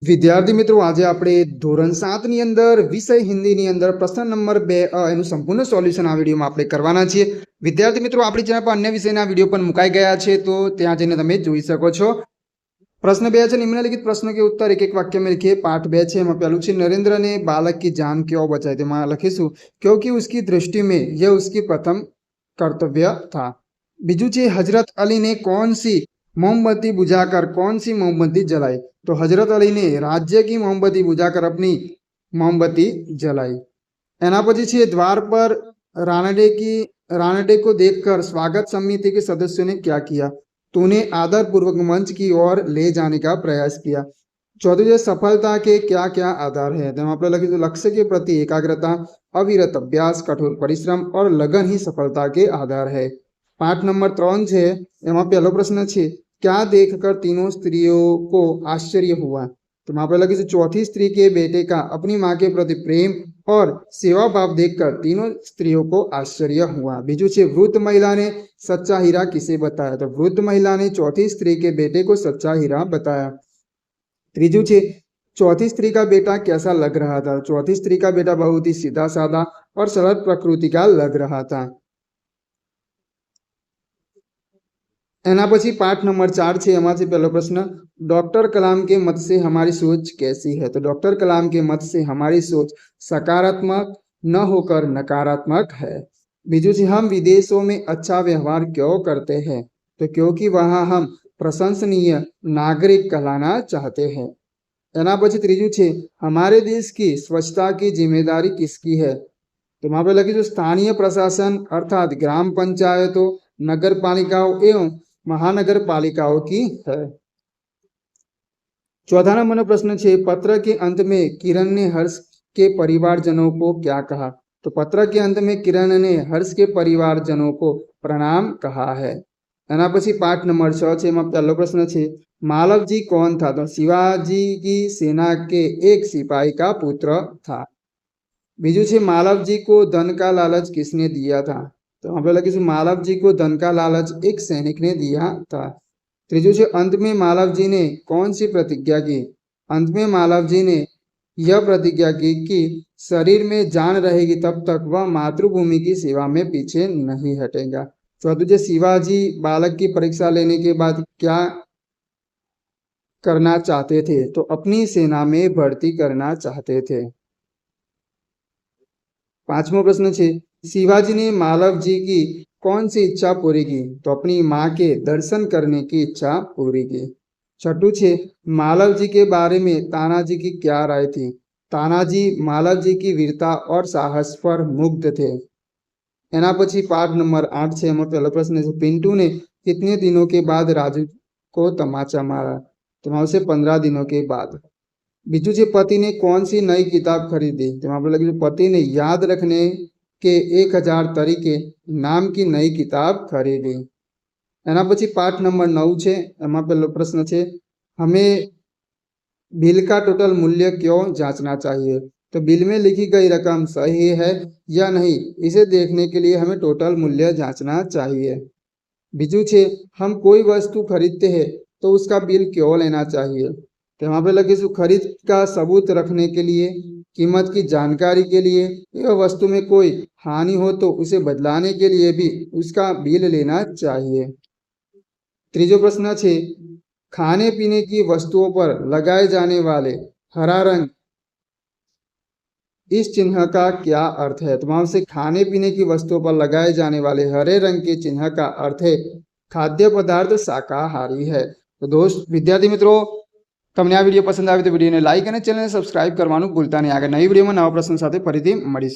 વિદ્યાર્થી મિત્રો, આજે આપણે ધોરણ 7 ની અંદર વિષય હિન્દીની અંદર પ્રશ્ન નંબર 2 એનું સંપૂર્ણ સોલ્યુશન આ વિડીયોમાં આપણે કરવાના છીએ. વિદ્યાર્થી મિત્રો, આપણી ચેનલ પર અન્ય વિષયના વિડીયો પણ મુકાઈ ગયા છે, તો ત્યાં જઈને તમે જોઈ શકો છો. प्रश्न 2 है, निम्नलिखित प्रश्नों के उत्तर एक एक वाक्य में लिखिए. पाठ 2 है, पहलू है नरेंद्र ने बालक की जान क्यों बचाई. तो लखीशू क्योंकि उसकी दृष्टि में यह उसकी प्रथम कर्तव्य था. बीजू है, हजरत अली ने कौन सी मोमबत्ती बुझाकर कौन सी मोमबत्ती जलाई. तो हजरत अली ने राज्य की मोमबत्ती बुझाकर अपनी मोमबत्ती जलाई. एना पछी छे, द्वार पर रानडे को देखकर स्वागत समिति के सदस्यों ने क्या किया. तूने आदर पूर्वक मंच की ओर ले जाने का प्रयास किया. चौथी है, सफलता के क्या क्या आधार है. तो आप लखी तो लक्ष्य के प्रति एकाग्रता, अविरत अभ्यास, कठोर परिश्रम और लगन ही सफलता के आधार है. पाठ नंबर 3 है, एम पहलो प्रश्न है, क्या देखकर तीनों स्त्रियों को आश्चर्य हुआ. तो आप लखी चौथी स्त्री के बेटे का अपनी माँ के प्रति प्रेम और सेवा भाव देखकर तीनों स्त्रियों को आश्चर्य हुआ. बीजू है, वृद्ध महिला ने सच्चा हीरा किसे बताया. तो वृद्ध महिला ने चौथी स्त्री के बेटे को सच्चा हीरा बताया. त्रीजू है, चौथी स्त्री का बेटा कैसा लग रहा था. चौथी स्त्री का बेटा बहुत ही सीधा साधा और सरल प्रकृति का लग रहा था. एना पछी पाठ नंबर 4 है, एमां पहलो प्रश्न, डॉक्टर कलाम के मत से हमारी सोच कैसी है. तो डॉक्टर कलाम के मत से हमारी सोच सकारात्मक न होकर नकारात्मक है. बीजू है, हम विदेशों में अच्छा व्यवहार क्यों करते हैं. तो क्योंकि वहाँ हम प्रशंसनीय नागरिक कहलाना चाहते हैं. एना पछी त्रीजू है, हमारे देश की स्वच्छता की जिम्मेदारी किसकी है. तो वहाँ पे लखी स्थानीय प्रशासन अर्थात ग्राम पंचायतों, नगर पालिकाओं एवं महानगर पालिकाओं की है. चौथा नंबर प्रश्न है, पत्र के अंत में किरण ने हर्ष के परिवारजनों को क्या कहा. तो पत्र के अंत में किरण ने हर्ष के परिवारजनों को प्रणाम कहा है. एना पछी पाठ नंबर 6 है, पहलो प्रश्न है, मालव जी कौन था. तो शिवाजी की सेना के एक सिपाही का पुत्र था. बीजू है, मालव जी को धन का लालच किसने दिया था. तो वहां पे लगे मालव जी को धन का लालच एक सैनिक ने दिया था. त्रीजू है, अंत में मालव जी ने कौन सी प्रतिज्ञा की. अंत में मालव जी ने यह प्रतिज्ञा की कि शरीर में जान रहेगी तब तक वह मातृभूमि की सेवा में पीछे नहीं हटेगा. चौथू है, शिवाजी बालक की परीक्षा लेने के बाद क्या करना चाहते थे. तो अपनी सेना में भर्ती करना चाहते थे. पांचवा प्रश्न है, शिवाजी ने मालव जी की कौन सी इच्छा पूरी की. तो अपनी माँ के दर्शन करने की इच्छा पूरी की. छठू है, मालव जी के बारे में तानाजी की क्या राय थी. तानाजी मालव जी की वीरता और साहस पर मुग्ध थे. एना पछी पाठ नंबर 8 है, पहला प्रश्न है, पिंटू ने कितने दिनों के बाद राजू को तमाचा मारा. तो वहां से 15 दिनों के बाद. बीजू है, पति ने कौन सी नई किताब खरीदी. तो वहां पर लगे पति ने याद रखने के 1000 तरीके नाम की नई किताब खरीदी. एना पछी पाठ नंबर 9 है, एम पहलो प्रश्न है, हमें बिल का टोटल मूल्य क्यों जांचना चाहिए. तो बिल में लिखी गई रकम सही है या नहीं, इसे देखने के लिए हमें टोटल मूल्य जांचना चाहिए. बीजू है, हम कोई वस्तु खरीदते हैं तो उसका बिल क्यों लेना चाहिए. तो वहां पे लगे खरीद का सबूत रखने के लिए, कीमत की जानकारी के लिए, यह वस्तु में कोई हानि हो तो उसे बदलाने के लिए भी उसका बिल लेना चाहिए. तीसरा प्रश्न है, खाने पीने की वस्तुओं पर लगाए जाने वाले हरा रंग इस चिन्ह का क्या अर्थ है. तो वहां से खाने पीने की वस्तुओं पर लगाए जाने वाले हरे रंग के चिन्ह का अर्थ है खाद्य पदार्थ शाकाहारी है. तो दोस्त विद्यार्थी मित्रों, તમને આ વિડીયો પસંદ આવે તો વિડીયોને લાઈક અને ચેનલને સબસ્ક્રાઇબ કરવાનું ભૂલતા નહીં. આગળ નવી વિડીયોમાં નવા પ્રશ્ન સાથે ફરીથી મળીશું.